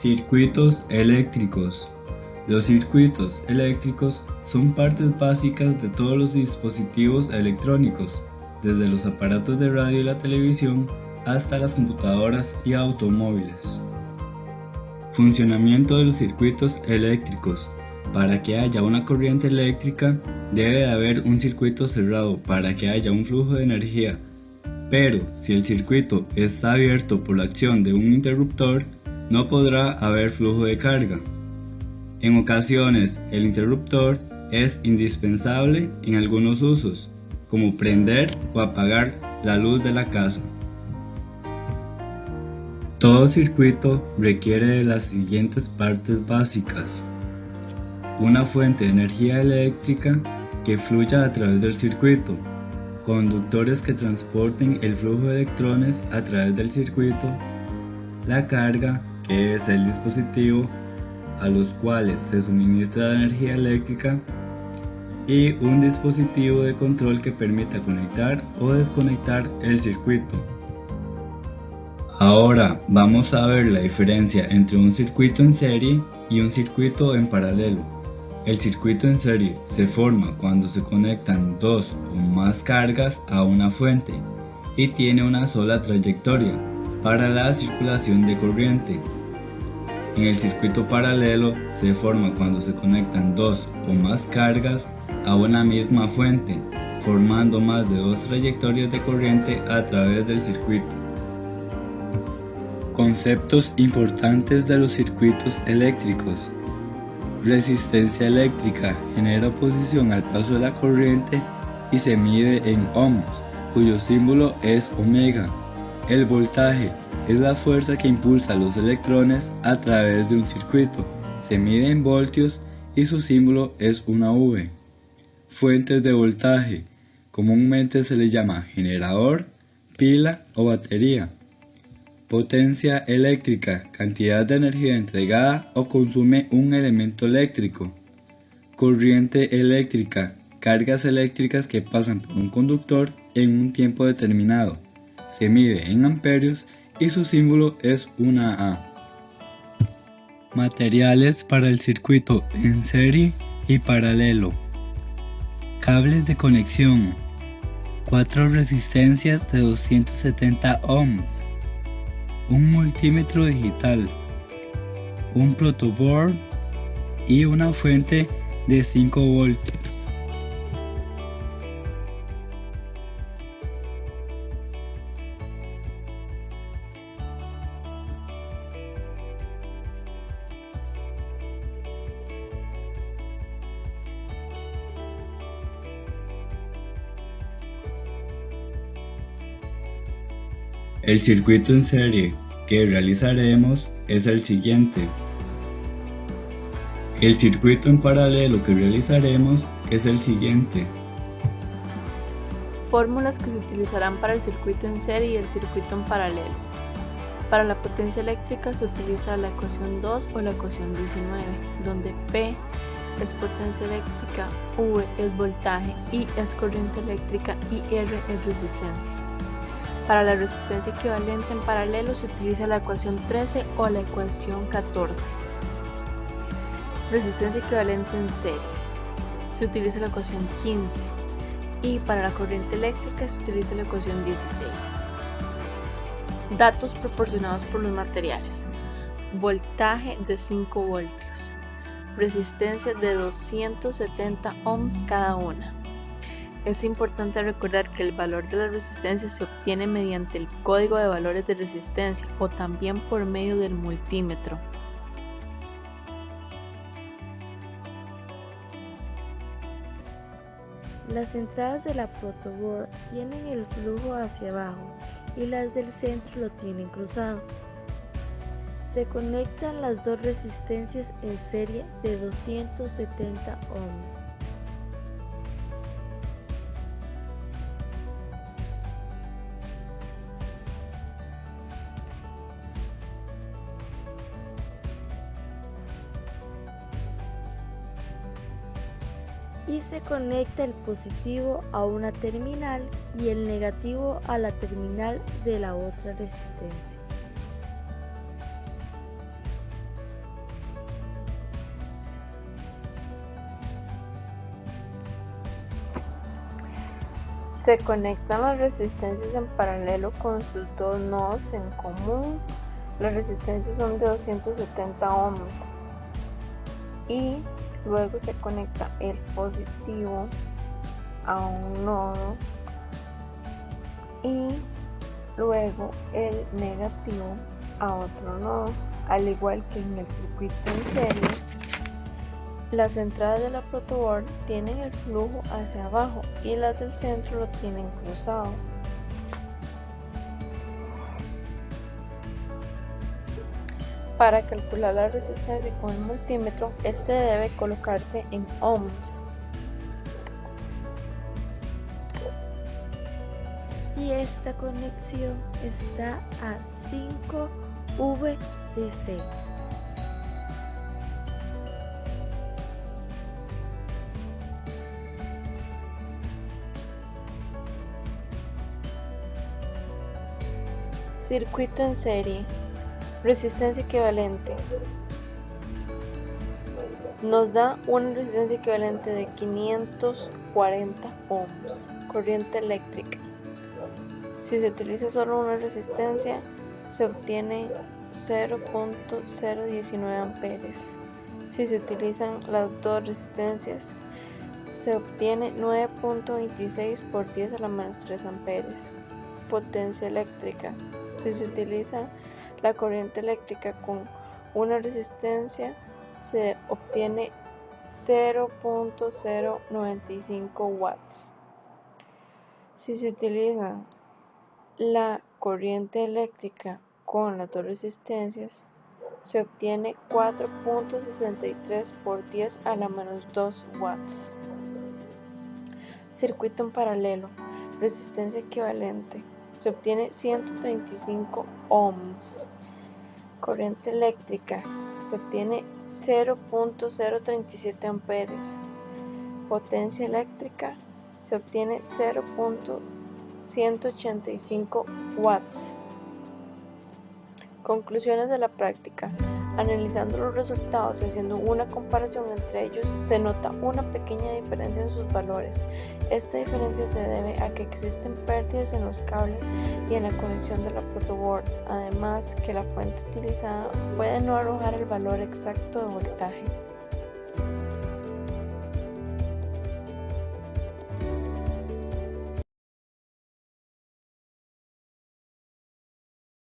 Circuitos eléctricos. Los circuitos eléctricos son partes básicas de todos los dispositivos electrónicos, desde los aparatos de radio y la televisión hasta las computadoras y automóviles. Funcionamiento de los circuitos eléctricos. Para que haya una corriente eléctrica, debe de haber un circuito cerrado para que haya un flujo de energía. Pero si el circuito está abierto por la acción de un interruptor, no podrá haber flujo de carga. En ocasiones, el interruptor es indispensable en algunos usos, como prender o apagar la luz de la casa. Todo circuito requiere de las siguientes partes básicas: una fuente de energía eléctrica que fluya a través del circuito, conductores que transporten el flujo de electrones a través del circuito, la carga, que es el dispositivo a los cuales se suministra la energía eléctrica, y un dispositivo de control que permita conectar o desconectar el circuito. Ahora vamos a ver la diferencia entre un circuito en serie y un circuito en paralelo. El circuito en serie se forma cuando se conectan dos o más cargas a una fuente y tiene una sola trayectoria para la circulación de corriente. En el circuito paralelo se forma cuando se conectan dos o más cargas a una misma fuente, formando más de dos trayectorias de corriente a través del circuito. Conceptos importantes de los circuitos eléctricos. Resistencia eléctrica genera oposición al paso de la corriente y se mide en ohms, cuyo símbolo es ohmega. El voltaje es la fuerza que impulsa los electrones a través de un circuito, se mide en voltios y su símbolo es una V. Fuentes de voltaje. Comúnmente se les llama generador, pila o batería. Potencia eléctrica, cantidad de energía entregada o consume un elemento eléctrico. Corriente eléctrica, cargas eléctricas que pasan por un conductor en un tiempo determinado. Se mide en amperios y su símbolo es una A. Materiales para el circuito en serie y paralelo. Cables de conexión. 4 resistencias de 270 ohms. Un multímetro digital, un protoboard y una fuente de 5 voltios. El circuito en serie que realizaremos es el siguiente. El circuito en paralelo que realizaremos es el siguiente. Fórmulas que se utilizarán para el circuito en serie y el circuito en paralelo. Para la potencia eléctrica se utiliza la ecuación 2 o la ecuación 19, donde P es potencia eléctrica, V es voltaje, I es corriente eléctrica y R es resistencia. Para la resistencia equivalente en paralelo se utiliza la ecuación 13 o la ecuación 14. Resistencia equivalente en serie se utiliza la ecuación 15 y para la corriente eléctrica se utiliza la ecuación 16. Datos proporcionados por los materiales. Voltaje de 5 voltios. Resistencia de 270 ohms cada una. Es importante recordar que el valor de la resistencia se obtiene mediante el código de valores de resistencia o también por medio del multímetro. Las entradas de la protoboard tienen el flujo hacia abajo y las del centro lo tienen cruzado. Se conectan las dos resistencias en serie de 270 ohms. Y se conecta el positivo a una terminal y el negativo a la terminal de la otra resistencia. Se conectan las resistencias en paralelo con sus dos nodos en común. Las resistencias son de 270 ohms. Y luego se conecta el positivo a un nodo y luego el negativo a otro nodo. Al igual que en el circuito en serie, las entradas de la protoboard tienen el flujo hacia abajo y las del centro lo tienen cruzado. Para calcular la resistencia con el multímetro, este debe colocarse en ohms. Y esta conexión está a 5 VDC. Circuito en serie. Resistencia equivalente. Nos da una resistencia equivalente de 540 ohms. Corriente eléctrica. Si se utiliza solo una resistencia, se obtiene 0.019 amperes. Si se utilizan las dos resistencias, se obtiene 9.26 por 10 a la menos 3 amperes. Potencia eléctrica. Si se utiliza la corriente eléctrica con una resistencia, se obtiene 0.095 watts. Si se utiliza la corriente eléctrica con las dos resistencias, se obtiene 4.63 por 10 a la menos 2 watts. Circuito en paralelo. Resistencia equivalente. Se obtiene 135 ohms. Corriente eléctrica. Se obtiene 0.037 amperes. Potencia eléctrica. Se obtiene 0.185 watts. Conclusiones de la práctica. Analizando los resultados y haciendo una comparación entre ellos, se nota una pequeña diferencia en sus valores. Esta diferencia se debe a que existen pérdidas en los cables y en la conexión de la protoboard, además que la fuente utilizada puede no arrojar el valor exacto de voltaje.